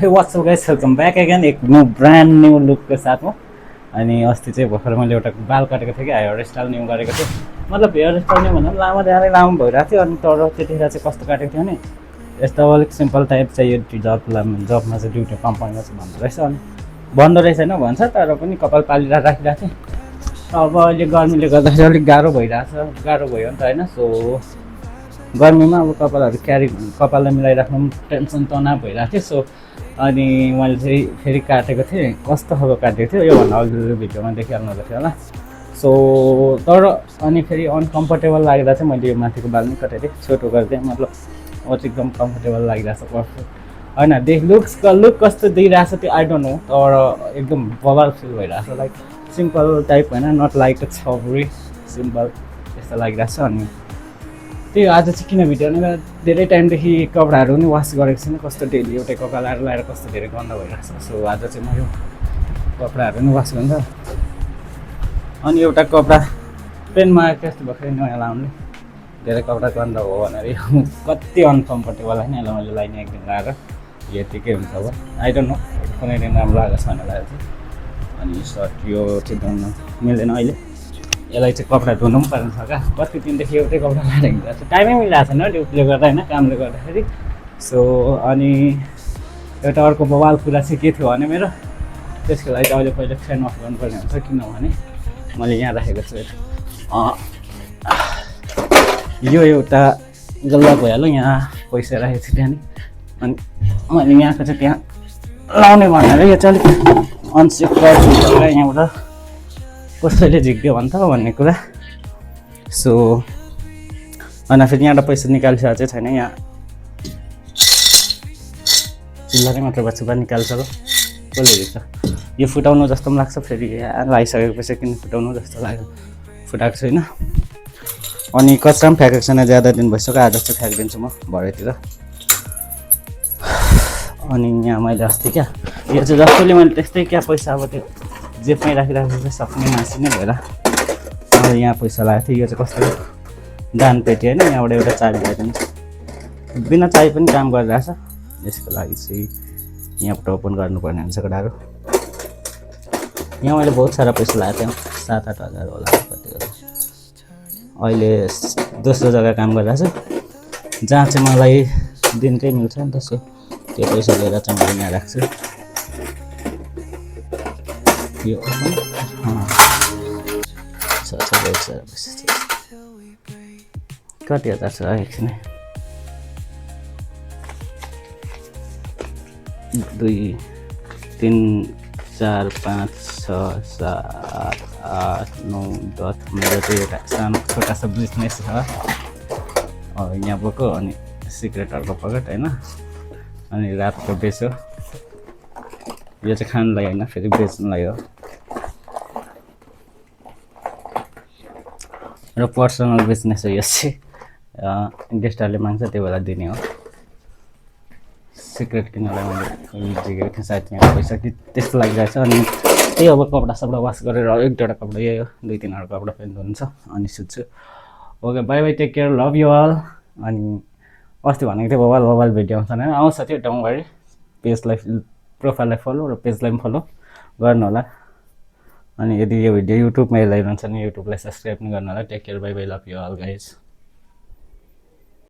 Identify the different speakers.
Speaker 1: हे WhatsApp guys, welcome back again एक new brand new लुकको साथमा। अनि अस्ति चाहिँ भर्खर मैले एउटा बाल काटेको थिएँ कि हेयर स्टाइल न्यू गरेको थिएँ। मतलब हेयर स्टाइल न्यू भन्दा लामो धेरै लामो भइरहेको थियो। अनि तर त्यतिखेर चाहिँ कस्तो काटेको थियो भने यस्तो अलिक सिम्पल टाइप चाहिँ यो जबमा चाहिँ ड्युटी कम्पनीमा चाहिँ भन्दो रहेछ। अनि भन्दो रहेछ होइन भन्छ, तर पनि कपाल पालेर राखिरहेको थिएँ। अब अहिले गर्मीले गर्दाखेरि अलिक गाह्रो भइरहेको छ, गाह्रो भयो नि त होइन। सो गर्मीमा अब कपाललाई मिलाइराख्नु टेन्सन तनाव भइरहेको थियो। सो अनि मैले चाहिँ फेरि काटेको थिएँ। कस्तो खालको काटेको थियो योभन्दा अघिल्लो भिडियोमा देखिहाल्नु भएको थियो होला। सो तर अनि फेरि अनकम्फर्टेबल लागेर चाहिँ मैले यो माथिको बाल नै कटाएको थिएँ, छोटो गरिदिएँ। मतलब एकदम कम्फर्टेबल लागिरहेछ, पर्फेक्ट होइन। लुक कस्तो दिइरहेछ त्यो आई डोन्ट नो, तर एकदम बवाल फिल भइरहेछ। लाइक सिम्पल टाइप होइन, नट लाइक छबुरी सिम्पल यस्तो लागिरहेछ। अनि त्यही आज चाहिँ किन भिडियो भने धेरै टाइमदेखि कपडाहरू पनि वास गरेको छैन। कस्तो डेली एउटै कपडा लाएर कस्तो धेरै गन्ध भइरहेको छ। सो आज चाहिँ म यो कपडाहरू पनि वास गर्छ। अनि एउटा कपडा पेनमा आएको त्यस्तो भर्खरै नयाँ लाउने धेरै कपडा गन्ध हो भनेर कति अनकम्फर्टेबल होइन। यसलाई मैले लाइने एक दिन लाएर यतिकै हुन्छ अब आई डोन्ट नो, कुनै दिन राम्रो लागेको छ भनेर लागेको थियो। अनि सर्ट यो चाहिँ धुन मिल्दैन अहिले, यसलाई चाहिँ कपडा धुनु पनि पर्ने छ क्या। कति दिनदेखि एउटै कपडा लाएर हिँडिरहेको छ, टाइमै मिलाएको छैन ड्युटीले गर्दा होइन, कामले गर्दाखेरि। सो अनि एउटा अर्को बवाल कुरा चाहिँ के थियो भने मेरो त्यसको लागि अहिले पहिले फ्यान अफ गर्नुपर्ने हुन्छ, किनभने मैले यहाँ राखेको छु। यो एउटा गल्ला भइहाल्यो, यहाँ पैसा राखेको छु त्यहाँ नि। अनि मैले यहाँको चाहिँ त्यहाँ लाउने भनेर यो चाहिँ अलिक अनसिक्योर हुन्छ क्या यहाँबाट कसैले झिक्यो भन्ने कुरा। सो अनि फेरि यहाँबाट पैसा निकालिसकेको चाहिँ छैन, यहाँ चिल्लरै मात्र बच्चा निकालिसक्यो, कसले झिक्छ। यो फुटाउनु जस्तो पनि लाग्छ, फेरि यहाँ लगाइसकेपछि किन फुटाउनु जस्तो लाग्यो, फुटाएको छैन। अनि कचरा पनि फ्याँकेको छैन, ज्यादा दिन भइसक्यो। आज चाहिँ फ्याँकिदिन्छु म भरेतिर। अनि यहाँ मैले अस्ति क्या यो चाहिँ जसले मैले त्यस्तै क्या पैसा अब त्यो जेबमै राखिराखेको चाहिँ सक्ने मान्छे नै भएर मैले यहाँ पैसा लगाएको थिएँ। यो चाहिँ कस्तो दान पेटी होइन, यहाँबाट एउटा चाबी ल्याइदिन्छ, बिना चाबी पनि काम गरिरहेछ। यसको लागि चाहिँ यहाँबाट ओपन गर्नुपर्ने हुन्छ कडाहरू। यहाँ मैले बहुत सारा पैसा लगाएको थिएँ, 7-8 हजार होला कति होला। अहिले दोस्रो जग्गा काम गरिरहेछ जहाँ चाहिँ मलाई दिनकै मिल्छ नि त। सो त्यो पैसा लिएर चाहिँ मैले यहाँ राख्छु। यो कति हजार छ एकछिन, 2 3 4 5 6 7 8 9 10। मेरो चाहिँ एउटा सानो छोटा सा बिजनेस छ यहाँ बोको। अनि सिक्रेटहरूको पकेट होइन, अनि रातको बेच्यो। यो चाहिँ खानुलाई होइन, फेरि बेच्नुलाई हो। र पर्सनल बिजनेस हो यो चाहिँ, गेस्टहरूले माग्छ त्यो बेला दिने हो। सिक्रेट किन्नलाई मैले जिगेको थिएँ, सायद यहाँ पैसा कि त्यस्तो लागिरहेको छ। अनि त्यही अब कपडा सपडा वास गरेर एक दुईवटा कपडा यही हो, 2-3 कपडा पेन्ट हुन्छ अनि सुत्छु। Okay bye bye, take care, love you all. अनि अस्ति भनेको थियो बवाल भिडियो आउँछ होइन, आउँछ त्यो डोन्ट वरी। पेजलाई प्रोफाइललाई फलो र पेजलाई पनि फलो गर्नु होला। अनि यदि यो भिडियो युट्युबमा हेरिरहनुहुन्छ भने युट्युबलाई सब्सक्राइब पनि गर्नु होला। Take care, bye bye, love you all guys.